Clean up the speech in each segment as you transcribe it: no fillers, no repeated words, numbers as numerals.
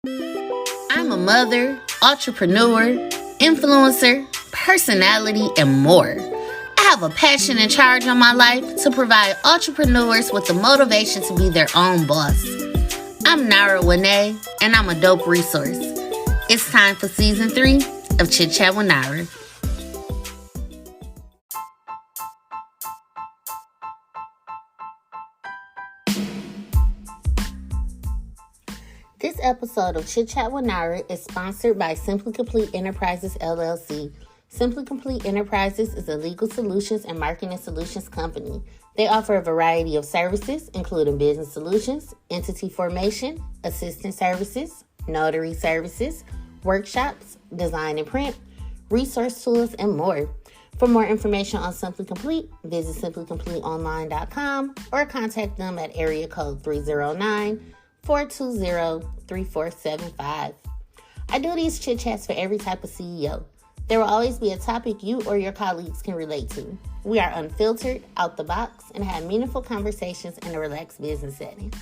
I'm a mother, entrepreneur, influencer, personality, and more. I have a passion and charge on my life to provide entrepreneurs with the motivation to be their own boss. I'm Nara Winay, and I'm a dope resource. It's time for season 3 of Chit Chat with Nara. This episode of Chit Chat with Nara is sponsored by Simply Complete Enterprises, LLC. Simply Complete Enterprises is a legal solutions and marketing solutions company. They offer a variety of services, including business solutions, entity formation, assistant services, notary services, workshops, design and print, resource tools, and more. For more information on Simply Complete, visit simplycompleteonline.com or contact them at area code 309-420-3475. I do these chit chats for every type of CEO. There will always be a topic you or your colleagues can relate to. We are unfiltered, out the box, and have meaningful conversations in a relaxed business setting.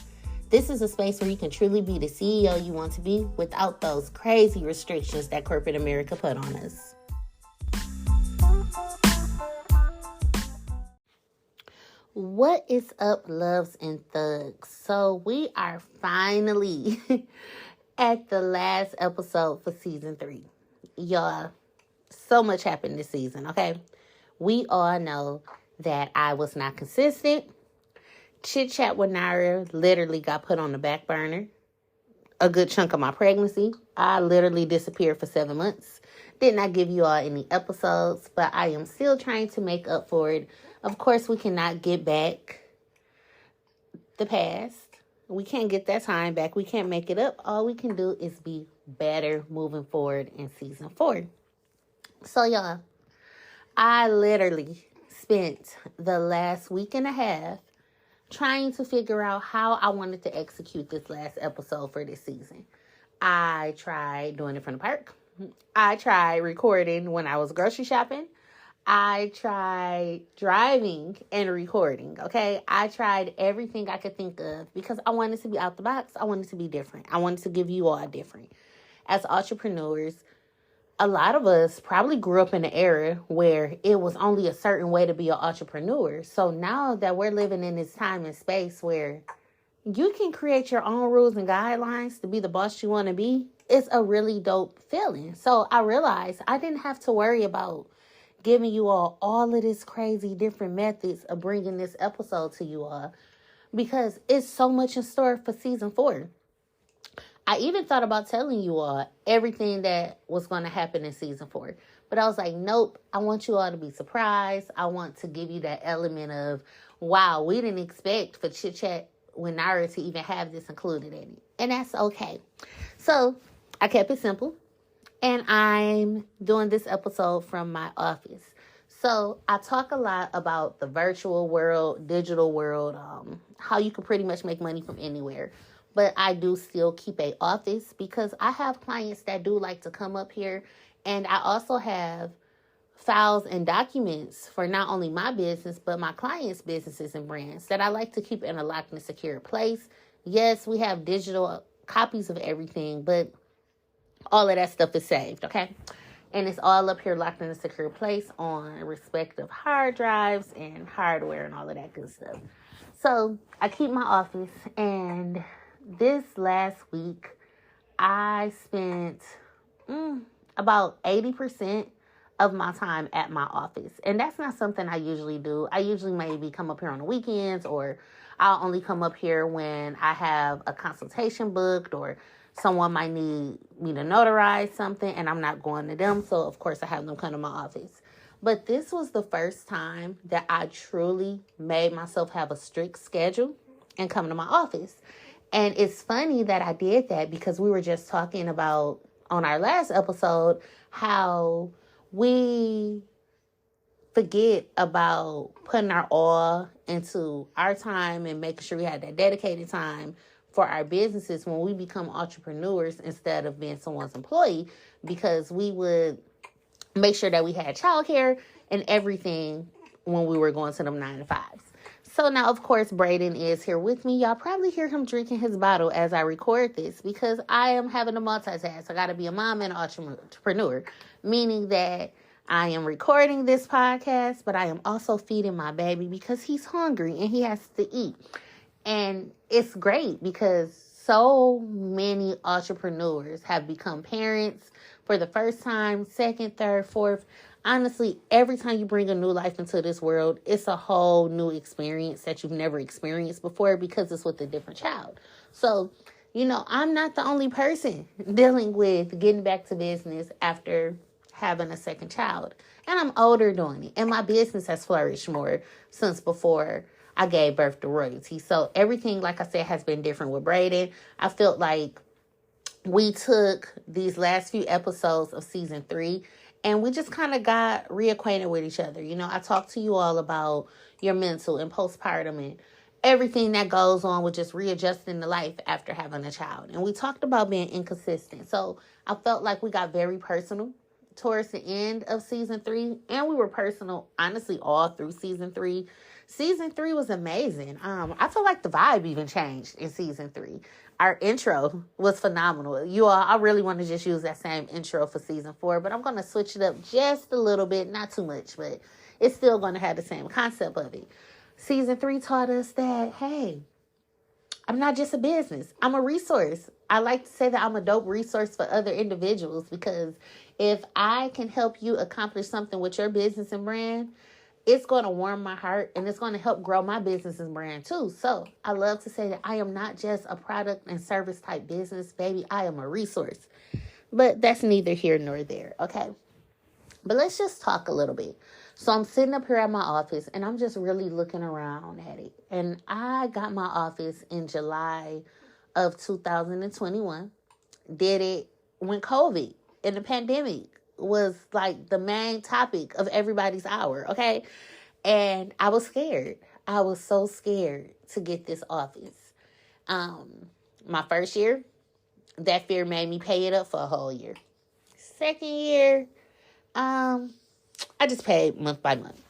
This is a space where you can truly be the CEO you want to be without those crazy restrictions that corporate America put on us. What is up, loves and thugs? So we are finally at the last episode for season 3. Y'all, so much happened this season, okay? We all know that I was not consistent. Chit Chat with Nara literally got put on the back burner. A good chunk of my pregnancy. I literally disappeared for 7 months. Did not give you all any episodes, but I am still trying to make up for it. Of course, we cannot get back the past. We can't get that time back. We can't make it up. All we can do is be better moving forward in season 4. So, y'all, I literally spent the last week and a half trying to figure out how I wanted to execute this last episode for this season. I tried doing it from the park. I tried recording when I was grocery shopping. I tried driving and recording, okay? I tried everything I could think of because I wanted to be out the box. I wanted to be different. I wanted to give you all different. As entrepreneurs, a lot of us probably grew up in an era where it was only a certain way to be an entrepreneur. So now that we're living in this time and space where you can create your own rules and guidelines to be the boss you want to be, it's a really dope feeling. So I realized I didn't have to worry about giving you all of this crazy different methods of bringing this episode to you all because it's so much in store for season 4. I even thought about telling you all everything that was going to happen in season 4. But I was like, nope, I want you all to be surprised. I want to give you that element of, wow, we didn't expect for Chit Chat with Nara to even have this included in it. And that's okay. So I kept it simple. And I'm doing this episode from my office. So I talk a lot about the virtual world, digital world, how you can pretty much make money from anywhere. But I do still keep an office because I have clients that do like to come up here. And I also have files and documents for not only my business, but my clients' businesses and brands that I like to keep in a locked and secure place. Yes, we have digital copies of everything, but all of that stuff is saved, okay? And it's all up here locked in a secure place on respective hard drives and hardware and all of that good stuff. So I keep my office, and this last week I spent about 80% of my time at my office. And that's not something I usually do. I usually maybe come up here on the weekends, or I'll only come up here when I have a consultation booked or someone might need me to notarize something and I'm not going to them. So, of course, I have them come to my office. But this was the first time that I truly made myself have a strict schedule and come to my office. And it's funny that I did that because we were just talking about on our last episode how we forget about putting our all into our time and making sure we have that dedicated time for our businesses when we become entrepreneurs instead of being someone's employee, because we would make sure that we had childcare and everything when we were going to them 9 to 5s. So now, of course, Braden is here with me. Y'all probably hear him drinking his bottle as I record this because I am having to multitask. I got to be a mom and an entrepreneur, meaning that I am recording this podcast, but I am also feeding my baby because he's hungry and he has to eat. And it's great because so many entrepreneurs have become parents for the first time, second, third, fourth. Honestly, every time you bring a new life into this world, it's a whole new experience that you've never experienced before because it's with a different child. So, I'm not the only person dealing with getting back to business after having a second child. And I'm older doing it. And my business has flourished more since before I gave birth to royalty. So everything, like I said, has been different with Braden. I felt like we took these last few episodes of season 3 and we just kind of got reacquainted with each other. I talked to you all about your mental and postpartum and everything that goes on with just readjusting to life after having a child. And we talked about being inconsistent. So I felt like we got very personal towards the end of season 3. And we were personal, honestly, all through season 3. Season 3 was amazing. I feel like the vibe even changed in season 3. Our intro was phenomenal. You all, I really want to just use that same intro for season 4, but I'm going to switch it up just a little bit, not too much, but it's still going to have the same concept of it. Season 3 taught us that, hey, I'm not just a business. I'm a resource. I like to say that I'm a dope resource for other individuals because if I can help you accomplish something with your business and brand, it's going to warm my heart and it's going to help grow my business and brand too. So I love to say that I am not just a product and service type business, baby. I am a resource. But that's neither here nor there, okay? But let's just talk a little bit. So I'm sitting up here at my office and I'm just really looking around at it. And I got my office in July of 2021. Did it when COVID and the pandemic was like the main topic of everybody's hour, okay? And I was scared. I was so scared to get this office. My first year, that fear made me pay it up for a whole year. Second year, I just paid month by month.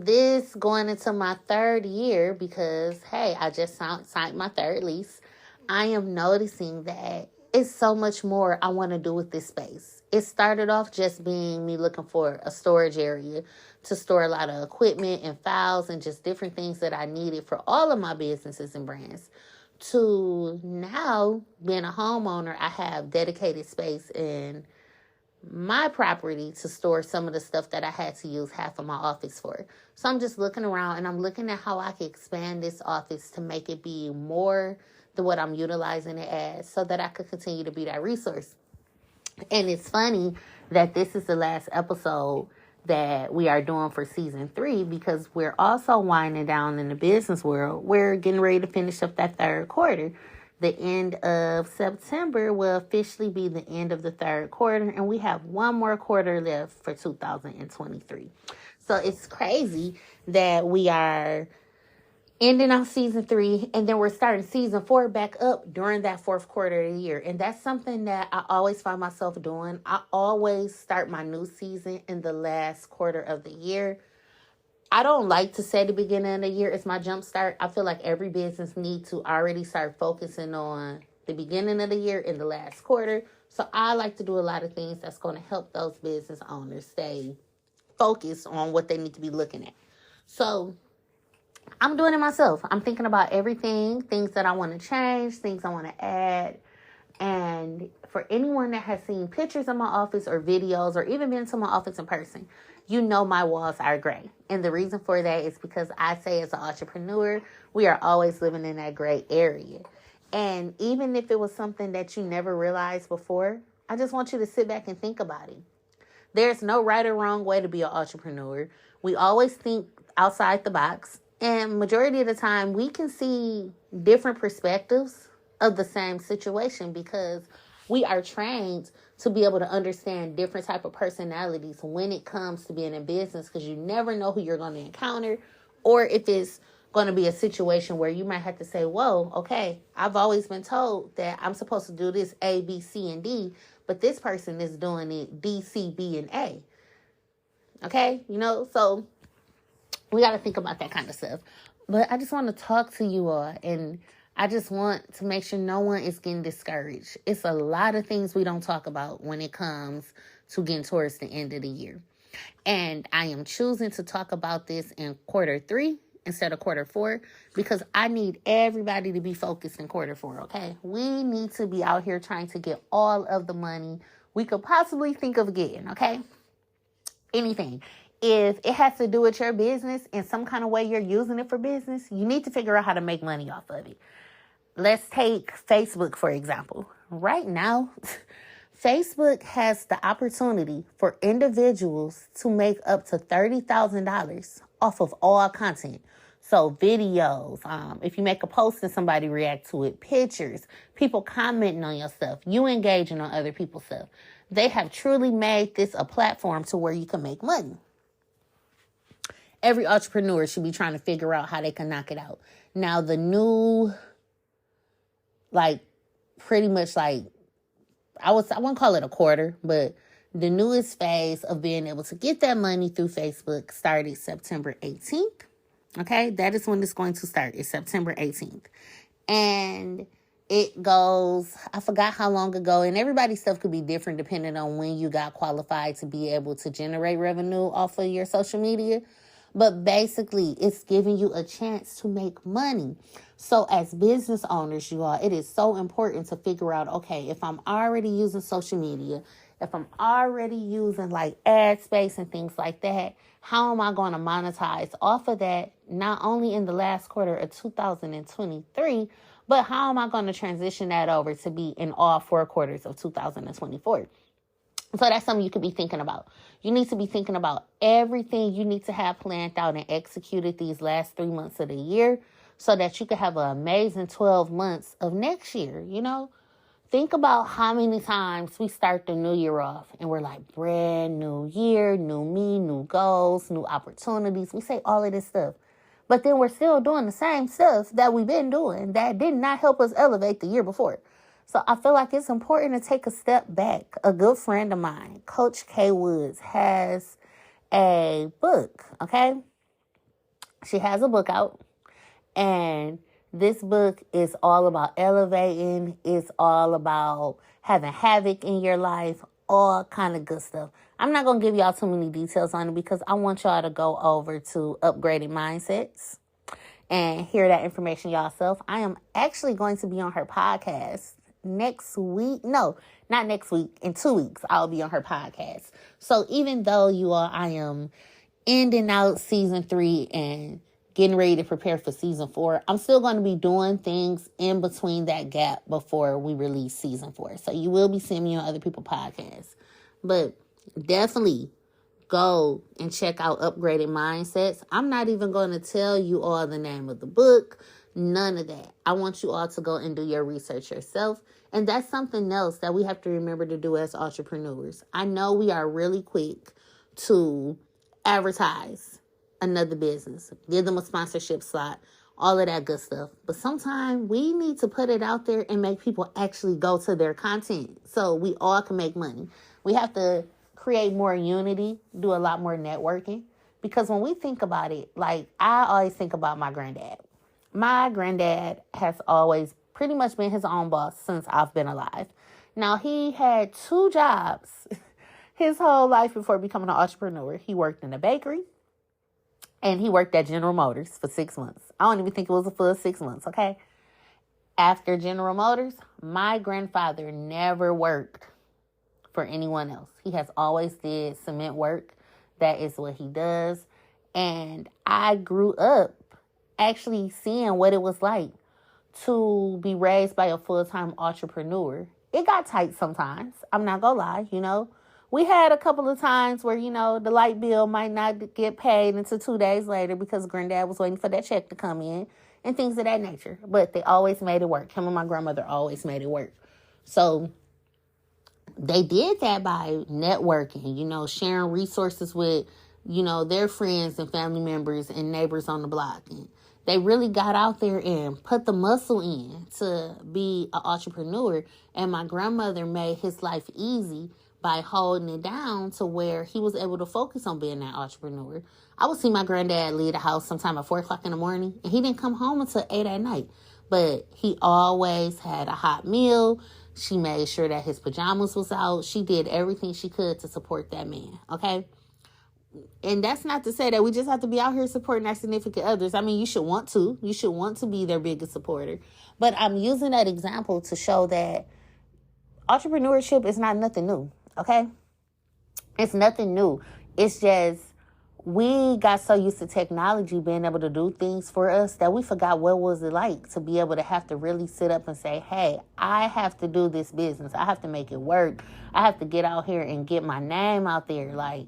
This going into my third year because, hey, I just signed my third lease. I am noticing that it's so much more I want to do with this space. It started off just being me looking for a storage area to store a lot of equipment and files and just different things that I needed for all of my businesses and brands. To now being a homeowner, I have dedicated space in my property to store some of the stuff that I had to use half of my office for. So I'm just looking around and I'm looking at how I can expand this office to make it be more than what I'm utilizing it as so that I could continue to be that resource. And it's funny that this is the last episode that we are doing for season 3 because we're also winding down in the business world. We're getting ready to finish up that third quarter. The end of September will officially be the end of the third quarter, and we have one more quarter left for 2023. So it's crazy that we are ending off season 3, and then we're starting season 4 back up during that fourth quarter of the year. And that's something that I always find myself doing. I always start my new season in the last quarter of the year. I don't like to say the beginning of the year is my jump start. I feel like every business needs to already start focusing on the beginning of the year in the last quarter. So I like to do a lot of things that's going to help those business owners stay focused on what they need to be looking at. So I'm doing it myself. I'm thinking about everything, things that I want to change, things I want to add. And for anyone that has seen pictures of my office or videos or even been to my office in person, you know my walls are gray. And the reason for that is because I say as an entrepreneur, we are always living in that gray area. And even if it was something that you never realized before, I just want you to sit back and think about it. There's no right or wrong way to be an entrepreneur. We always think outside the box. And majority of the time, we can see different perspectives of the same situation because we are trained to be able to understand different type of personalities when it comes to being in business because you never know who you're going to encounter or if it's going to be a situation where you might have to say, whoa, okay, I've always been told that I'm supposed to do this A, B, C, and D, but this person is doing it D, C, B, and A. Okay, so we got to think about that kind of stuff. But I just want to talk to you all, and I just want to make sure no one is getting discouraged. It's a lot of things we don't talk about when it comes to getting towards the end of the year. And I am choosing to talk about this in quarter 3 instead of quarter 4 because I need everybody to be focused in quarter 4, okay? We need to be out here trying to get all of the money we could possibly think of getting, okay? Anything. If it has to do with your business in some kind of way you're using it for business, you need to figure out how to make money off of it. Let's take Facebook, for example. Right now, Facebook has the opportunity for individuals to make up to $30,000 off of all content. So videos, if you make a post and somebody react to it, pictures, people commenting on your stuff, you engaging on other people's stuff. They have truly made this a platform to where you can make money. Every entrepreneur should be trying to figure out how they can knock it out. Now, the new, pretty much I wouldn't call it a quarter, but the newest phase of being able to get that money through Facebook started September 18th. Okay, that is when it's going to start. It's September 18th. And it goes, I forgot how long ago, and everybody's stuff could be different depending on when you got qualified to be able to generate revenue off of your social media. But basically, it's giving you a chance to make money. So as business owners, you all, it is so important to figure out, okay, if I'm already using social media, if I'm already using ad space and things like that, how am I going to monetize off of that, not only in the last quarter of 2023, but how am I going to transition that over to be in all 4 quarters of 2024? So that's something you could be thinking about. You need to be thinking about everything you need to have planned out and executed these last 3 months of the year so that you can have an amazing 12 months of next year, Think about how many times we start the new year off and we're like, brand new year, new me, new goals, new opportunities. We say all of this stuff. But then we're still doing the same stuff that we've been doing that did not help us elevate the year before. So I feel like it's important to take a step back. A good friend of mine, Coach K Woods, has a book, okay? She has a book out, and this book is all about elevating. It's all about having havoc in your life, all kind of good stuff. I'm not going to give y'all too many details on it because I want y'all to go over to Upgraded Mindsets and hear that information yourself. I am actually going to be on her podcast next week. No, not next week. In 2 weeks, I'll be on her podcast. So even though I am ending out season 3 and getting ready to prepare for season 4, I'm still going to be doing things in between that gap before we release season 4. So you will be seeing me on other people's podcasts. But definitely go and check out Upgraded Mindsets. I'm not even going to tell you all the name of the book. None of that. I want you all to go and do your research yourself. And that's something else that we have to remember to do as entrepreneurs. I know we are really quick to advertise another business, give them a sponsorship slot, all of that good stuff. But sometimes we need to put it out there and make people actually go to their content so we all can make money. We have to create more unity, do a lot more networking. Because when we think about it, I always think about my granddad. My granddad has always pretty much been his own boss since I've been alive. Now, he had 2 jobs his whole life before becoming an entrepreneur. He worked in a bakery and he worked at General Motors for 6 months. I don't even think it was a full 6 months, okay? After General Motors, my grandfather never worked for anyone else. He has always did cement work. That is what he does. And I grew up actually seeing what it was like to be raised by a full-time entrepreneur. It got tight sometimes. I'm not gonna lie, We had a couple of times where, the light bill might not get paid until 2 days later because Granddad was waiting for that check to come in and things of that nature. But they always made it work. Him and my grandmother always made it work. So they did that by networking, sharing resources with, their friends and family members and neighbors on the block. And they really got out there and put the muscle in to be an entrepreneur. And my grandmother made his life easy by holding it down to where he was able to focus on being that entrepreneur. I would see my granddad leave the house sometime at 4 o'clock in the morning, and he didn't come home until 8 at night. But he always had a hot meal. She made sure that his pajamas was out. She did everything she could to support that man, okay? And that's not to say that we just have to be out here supporting our significant others. I mean, you should want to. You should want to be their biggest supporter. But I'm using that example to show that entrepreneurship is not nothing new, okay? It's nothing new. It's just we got so used to technology being able to do things for us that we forgot what was it like to be able to have to really sit up and say, hey, I have to do this business. I have to make it work. I have to get out here and get my name out there. Like,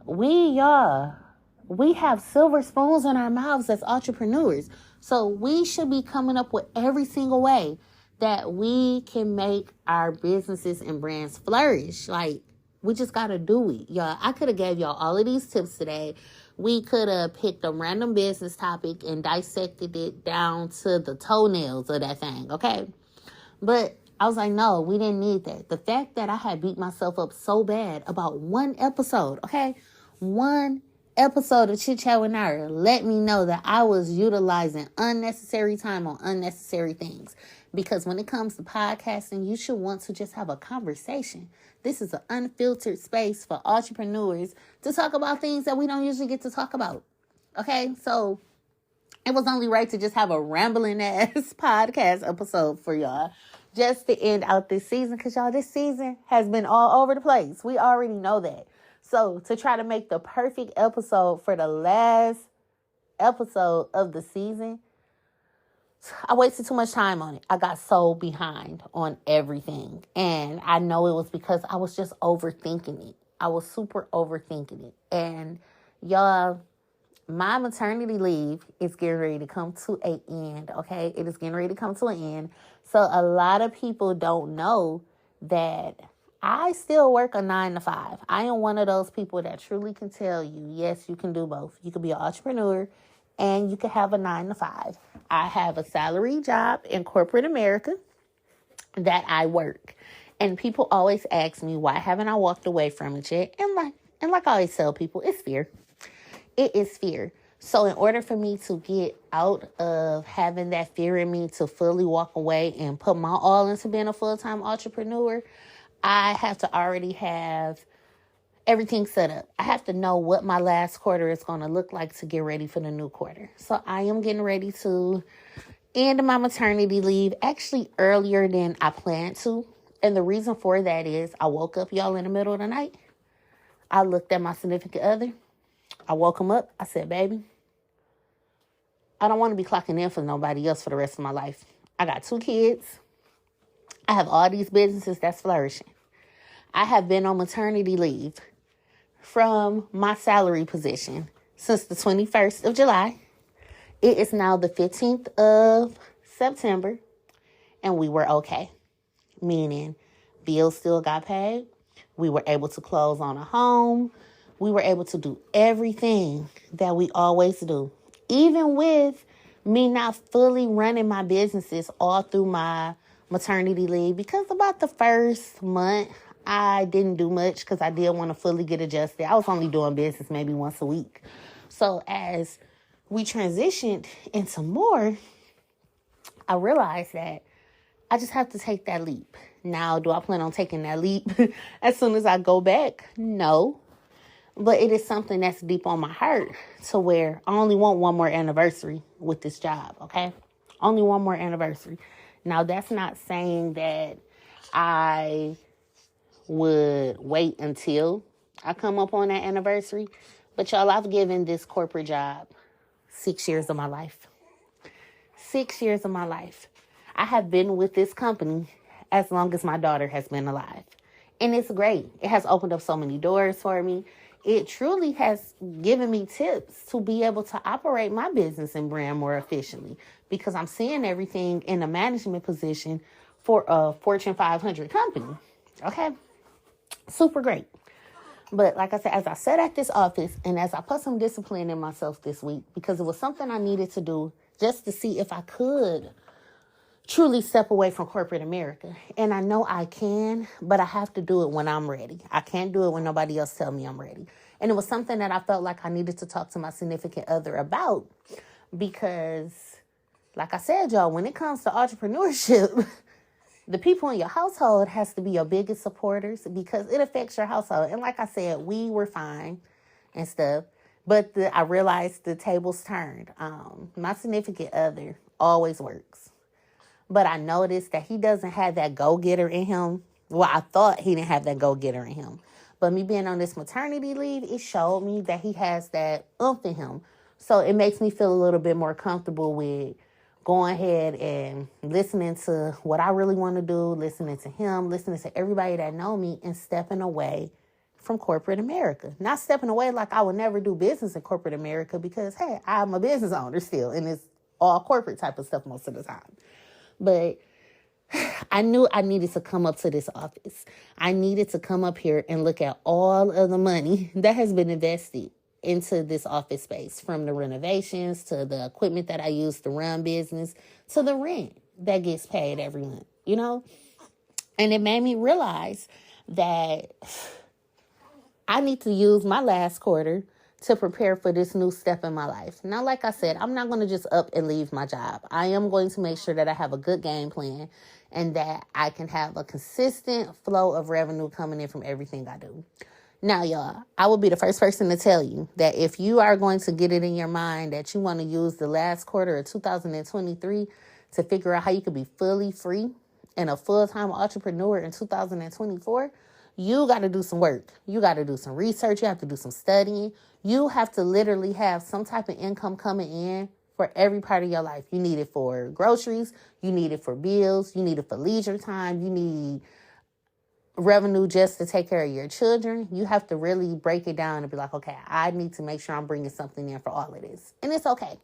we have silver spoons in our mouths as entrepreneurs. So we should be coming up with every single way that we can make our businesses and brands flourish. Like, we just got to do it, y'all. I could have gave y'all all of these tips today. We could have picked a random business topic and dissected it down to the toenails of that thing, okay? But I was like, no, we didn't need that. The fact that I had beat myself up so bad about one episode, okay? One episode of Chit Chat with Nara let me know that I was utilizing unnecessary time on unnecessary things. Because when it comes to podcasting, you should want to just have a conversation. This is an unfiltered space for entrepreneurs to talk about things that we don't usually get to talk about. Okay, so it was only right to just have a rambling ass podcast episode for y'all just to end out this season. Because y'all, this season has been all over the place. We already know that. So to try to make the perfect episode for the last episode of the season, I wasted too much time on it. I got so behind on everything. And I know it was because I was just overthinking it. I was super overthinking it. And y'all, my maternity leave is getting ready to come to an end, okay? It is getting ready to come to an end. So a lot of people don't know that I still work a 9 to 5. I am one of those people that truly can tell you, yes, you can do both. You can be an entrepreneur and you can have a 9 to 5. I have a salary job in corporate America that I work. And people always ask me, why haven't I walked away from it yet? And like I always tell people, it's fear. It is fear. So in order for me to get out of having that fear in me to fully walk away and put my all into being a full-time entrepreneur, I have to already have everything set up. I have to know what my last quarter is going to look like to get ready for the new quarter. So I am getting ready to end my maternity leave actually earlier than I planned to. And the reason for that is I woke up, y'all, in the middle of the night. I looked at my significant other. I woke him up. I said, baby, I don't want to be clocking in for nobody else for the rest of my life. I got 2 kids. I have all these businesses that's flourishing. I have been on maternity leave from my salary position since the 21st of July. It is now the 15th of September, and we were okay. Meaning, bills still got paid. We were able to close on a home. We were able to do everything that we always do. Even with me not fully running my businesses all through my maternity leave, because about the first month, I didn't do much because I did want to fully get adjusted. I was only doing business maybe once a week. So as we transitioned into more, I realized that I just have to take that leap. Now, do I plan on taking that leap as soon as I go back? No. But it is something that's deep on my heart to where I only want one more anniversary with this job, okay? Only one more anniversary. Now, that's not saying that I would wait until I come up on that anniversary. But y'all, I've given this corporate job 6 years of my life. 6 years of my life. I have been with this company as long as my daughter has been alive. And it's great. It has opened up so many doors for me. It truly has given me tips to be able to operate my business and brand more efficiently because I'm seeing everything in a management position for a Fortune 500 company. Okay? Super great. But like I said, as I sat at this office and as I put some discipline in myself this week, because it was something I needed to do just to see if I could truly step away from corporate America. And I know I can, but I have to do it when I'm ready. I can't do it when nobody else tells me I'm ready. And it was something that I felt like I needed to talk to my significant other about because, like I said, y'all, when it comes to entrepreneurship, the people in your household has to be your biggest supporters because it affects your household. And like I said, we were fine and stuff, but I realized the tables turned. My significant other always works. But I noticed that he doesn't have that go-getter in him. Well, I thought he didn't have that go-getter in him. But me being on this maternity leave, it showed me that he has that oomph in him. So it makes me feel a little bit more comfortable with going ahead and listening to what I really want to do, listening to him, listening to everybody that know me, and stepping away from corporate America. Not stepping away like I would never do business in corporate America because, hey, I'm a business owner still, and it's all corporate type of stuff most of the time. But I knew I needed to come up to this office. I needed to come up here and look at all of the money that has been invested into this office space, from the renovations to the equipment that I use to run business to the rent that gets paid every month, you know? And it made me realize that I need to use my last quarter to prepare for this new step in my life. Now, like I said, I'm not going to just up and leave my job. I am going to make sure that I have a good game plan and that I can have a consistent flow of revenue coming in from everything I do. Now, y'all, I will be the first person to tell you that if you are going to get it in your mind that you want to use the last quarter of 2023 to figure out how you could be fully free and a full-time entrepreneur in 2024, you got to do some work. You got to do some research. You have to do some studying. You have to literally have some type of income coming in for every part of your life. You need it for groceries. You need it for bills. You need it for leisure time. You need revenue just to take care of your children. You have to really break it down and be like, okay, I need to make sure I'm bringing something in for all of this. And it's okay.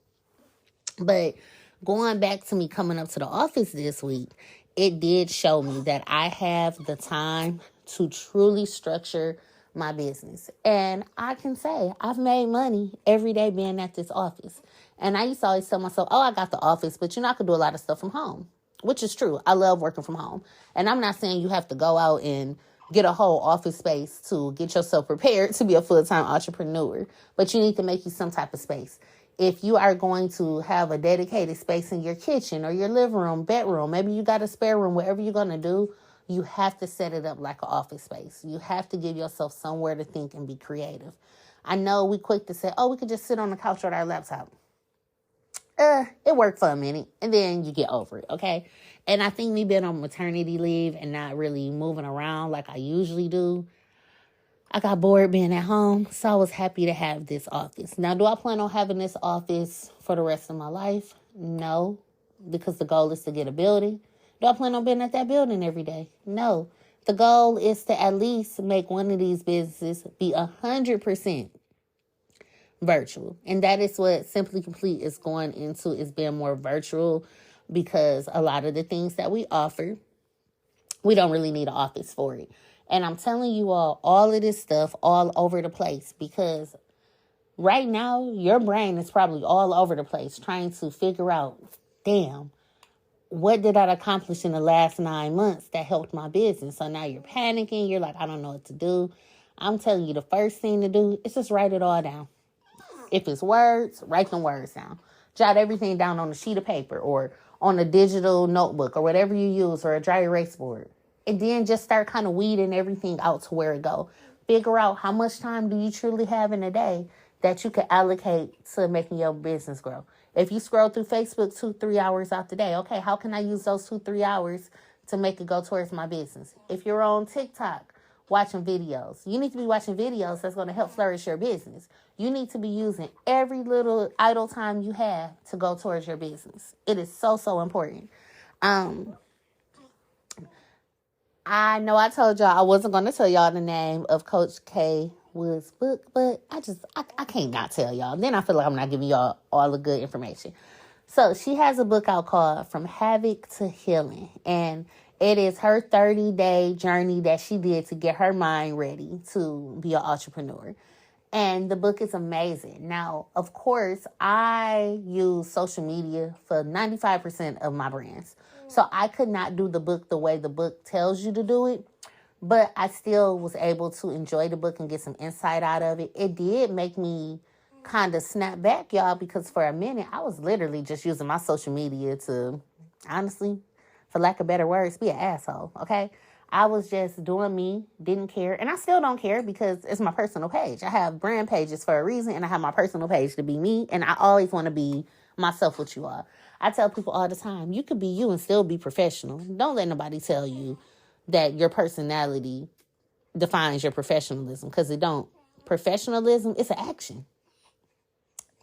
But going back to me coming up to the office this week, it did show me that I have the time to truly structure my business. And I can say I've made money every day being at this office. And I used to always tell myself, oh, I got the office, but I could do a lot of stuff from home, which is true. I love working from home. And I'm not saying you have to go out and get a whole office space to get yourself prepared to be a full-time entrepreneur, but you need to make you some type of space. If you are going to have a dedicated space in your kitchen or your living room, bedroom, maybe you got a spare room, whatever you're going to do, you have to set it up like an office space. You have to give yourself somewhere to think and be creative. I know we quick to say, oh, we could just sit on the couch with our laptop. It worked for a minute, and then you get over it, okay? And I think me being on maternity leave and not really moving around like I usually do, I got bored being at home, so I was happy to have this office. Now, do I plan on having this office for the rest of my life? No, because the goal is to get a building. Do I plan on being at that building every day? No. The goal is to at least make one of these businesses be 100% virtual. And that is what Simply Complete is going into, is being more virtual, because a lot of the things that we offer, we don't really need an office for it. And I'm telling you all of this stuff all over the place, because right now your brain is probably all over the place trying to figure out, damn, what did I accomplish in the last 9 months that helped my business? So now you're panicking. You're like, I don't know what to do. I'm telling you, the first thing to do is just write it all down. If it's words, write them words down. Jot everything down on a sheet of paper or on a digital notebook or whatever you use, or a dry erase board. And then just start kind of weeding everything out to where it go. Figure out how much time do you truly have in a day that you can allocate to making your business grow. If you scroll through Facebook 2-3 hours out the day, okay, how can I use those 2-3 hours to make it go towards my business? If you're on TikTok watching videos, you need to be watching videos that's going to help flourish your business. You need to be using every little idle time you have to go towards your business. It is so, so important. I know I told y'all I wasn't going to tell y'all the name of Coach K Wood's book, but I can't not tell y'all. Then I feel like I'm not giving y'all all the good information. So she has a book out called From Havoc to Healing, and it is her 30-day journey that she did to get her mind ready to be an entrepreneur. And the book is amazing. Now, of course, I use social media for 95% of my brands. So I could not do the book the way the book tells you to do it, but I still was able to enjoy the book and get some insight out of it. It did make me kind of snap back, y'all, because for a minute I was literally just using my social media to, honestly, for lack of better words, be an asshole, okay? I was just doing me, didn't care, and I still don't care because it's my personal page. I have brand pages for a reason, and I have my personal page to be me, and I always want to be myself with you all. I tell people all the time, you could be you and still be professional. Don't let nobody tell you that your personality defines your professionalism, because it don't. Professionalism is an action.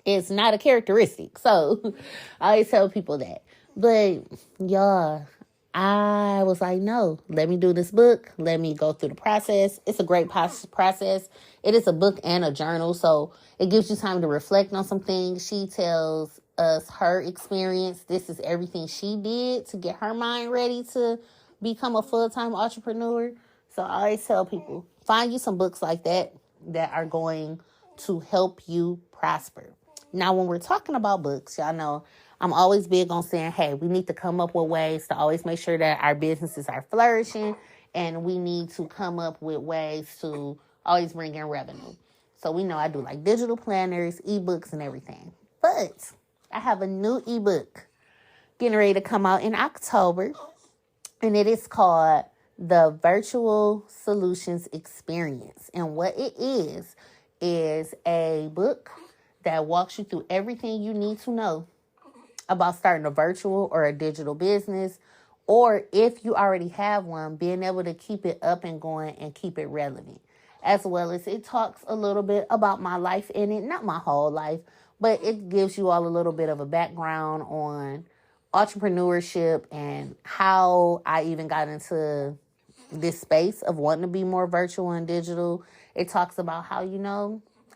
It's not a characteristic. So I always tell people that. But y'all, I was like, no, let me do this book. Let me go through the process. It's a great process. It is a book and a journal, so it gives you time to reflect on some things. She tells us her experience. This is everything she did to get her mind ready to become a full-time entrepreneur. So I always tell people, find you some books like that are going to help you prosper. Now, when we're talking about books, y'all know I'm always big on saying, hey, we need to come up with ways to always make sure that our businesses are flourishing, and we need to come up with ways to always bring in revenue. So we know I do like digital planners, ebooks, and everything. But I have a new ebook getting ready to come out in October, and it is called The Virtual Solutions Experience. And what it is a book that walks you through everything you need to know about starting a virtual or a digital business, or if you already have one, being able to keep it up and going and keep it relevant. As well as it talks a little bit about my life in it, not my whole life, but it gives you all a little bit of a background on entrepreneurship and how I even got into this space of wanting to be more virtual and digital. It talks about how,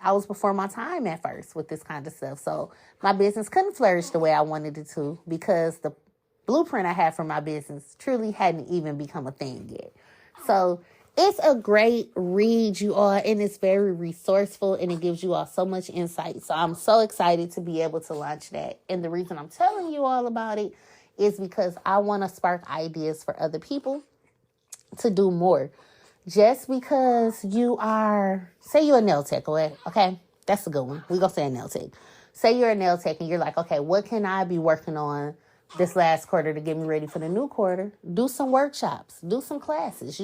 I was before my time at first with this kind of stuff. So my business couldn't flourish the way I wanted it to because the blueprint I had for my business truly hadn't even become a thing yet. So it's a great read, you all, and it's very resourceful, and it gives you all so much insight. So I'm so excited to be able to launch that. And the reason I'm telling you all about it is because I want to spark ideas for other people to do more. Just because say you're a nail tech, okay? That's a good one. We're going to say a nail tech. Say you're a nail tech and you're like, okay, what can I be working on this last quarter to get me ready for the new quarter? Do some workshops, do some classes.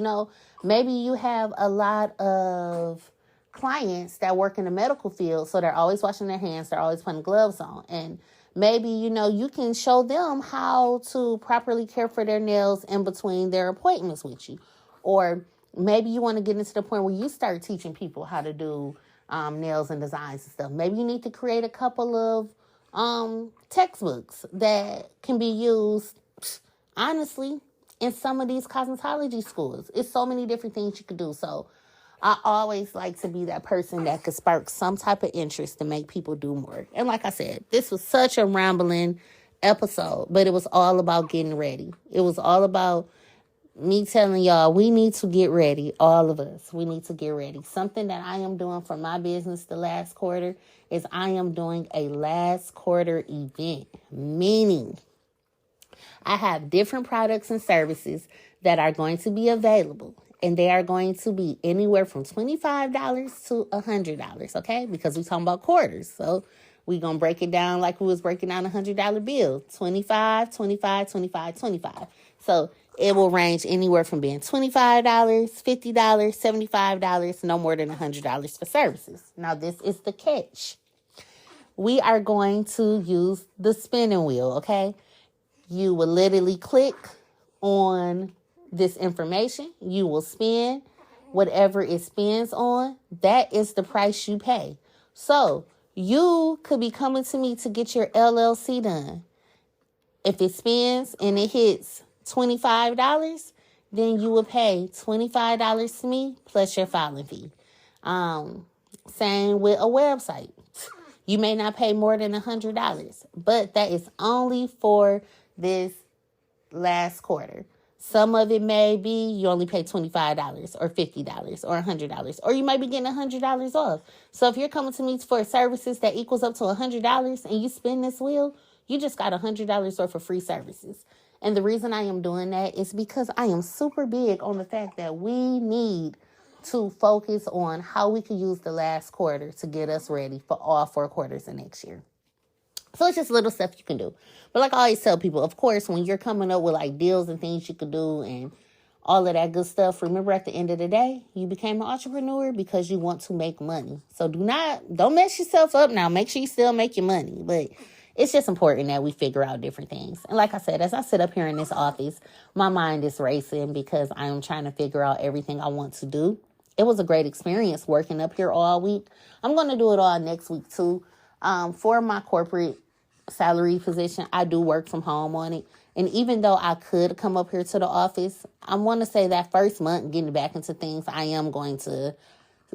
Maybe you have a lot of clients that work in the medical field, so they're always washing their hands, they're always putting gloves on. And maybe, you can show them how to properly care for their nails in between their appointments with you. Or maybe you want to get into the point where you start teaching people how to do nails and designs and stuff. Maybe you need to create a couple of textbooks that can be used, honestly, in some of these cosmetology schools. It's so many different things you could do. So I always like to be that person that could spark some type of interest to make people do more. And like I said, this was such a rambling episode, but it was all about getting ready. It was all about me telling y'all, we need to get ready. All of us, we need to get ready. Something that I am doing for my business the last quarter is I am doing a last quarter event, meaning I have different products and services that are going to be available, and they are going to be anywhere from $25 to $100, okay? Because we're talking about quarters, so we're going to break it down like we was breaking down a $100 bill. 25, 25, 25, 25. So it will range anywhere from being $25, $50, $75, no more than $100 for services. Now, this is the catch. We are going to use the spinning wheel, okay? You will literally click on this information. You will spin whatever it spins on. That is the price you pay. So you could be coming to me to get your LLC done. If it spins and it hits $25, then you will pay $25 to me plus your filing fee. Same with a website. You may not pay more than $100, but that is only for this last quarter. Some of it may be you only pay $25 or $50 or $100, or you might be getting $100 off. So if you're coming to me for services that equals up to $100 and you spin this wheel, you just got $100 worth of free services. And the reason I am doing that is because I am super big on the fact that we need to focus on how we can use the last quarter to get us ready for all 4 quarters of next year. So it's just little stuff you can do. But like I always tell people, of course, when you're coming up with like deals and things you could do and all of that good stuff, remember at the end of the day, you became an entrepreneur because you want to make money. So don't mess yourself up now. Make sure you still make your money. But it's just important that we figure out different things. And like I said, as I sit up here in this office, my mind is racing because I am trying to figure out everything I want to do. It was a great experience working up here all week. I'm going to do it all next week too. For my corporate salary position, I do work from home on it. And even though I could come up here to the office, I want to say that first month, getting back into things, I am going to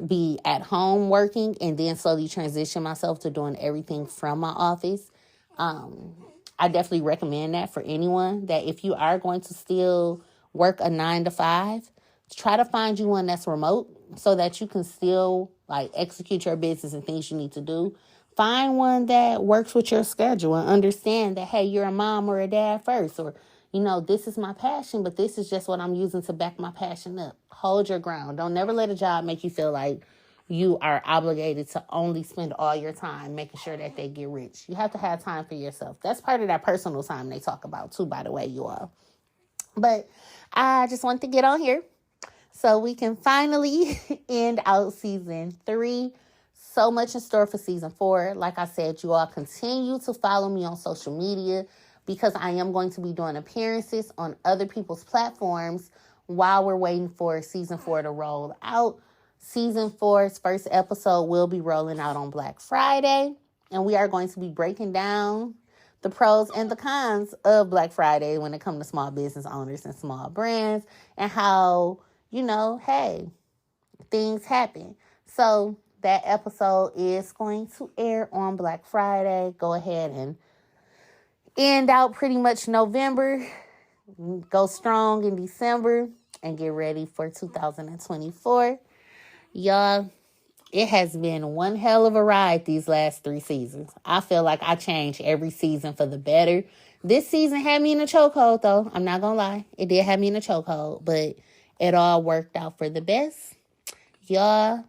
be at home working and then slowly transition myself to doing everything from my office. I definitely recommend that for anyone, that if you are going to still work a 9 to 5, try to find you one that's remote so that you can still like execute your business and things you need to do. Find one that works with your schedule and understand that, hey, you're a mom or a dad first, or, this is my passion, but this is just what I'm using to back my passion up. Hold your ground. Don't never let a job make you feel like you are obligated to only spend all your time making sure that they get rich. You have to have time for yourself. That's part of that personal time they talk about too, by the way, you all. But I just wanted to get on here so we can finally end out season 3. So much in store for season 4. Like I said, you all continue to follow me on social media because I am going to be doing appearances on other people's platforms while we're waiting for season 4 to roll out. Season 4's first episode will be rolling out on Black Friday, and we are going to be breaking down the pros and the cons of Black Friday when it comes to small business owners and small brands and how, hey, things happen. So that episode is going to air on Black Friday. Go ahead and end out pretty much November. Go strong in December and get ready for 2024. Y'all, it has been one hell of a ride these last 3 seasons. I feel like I change every season for the better. This season had me in a chokehold, though. I'm not going to lie. It did have me in a chokehold, but it all worked out for the best. Y'all,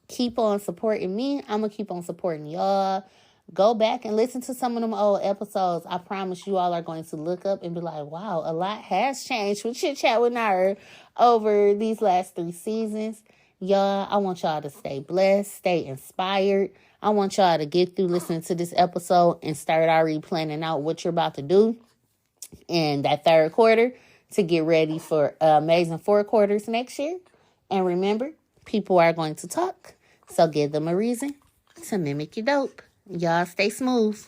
keep on supporting me. I'm going to keep on supporting y'all. Go back and listen to some of them old episodes. I promise you all are going to look up and be like, wow, a lot has changed with Chit Chat with Nara over these last 3 seasons. Y'all, I want y'all to stay blessed, stay inspired. I want y'all to get through listening to this episode and start already planning out what you're about to do in that 3rd quarter to get ready for amazing 4 quarters next year. And remember, people are going to talk, so give them a reason to mimic your dope. Y'all stay smooth.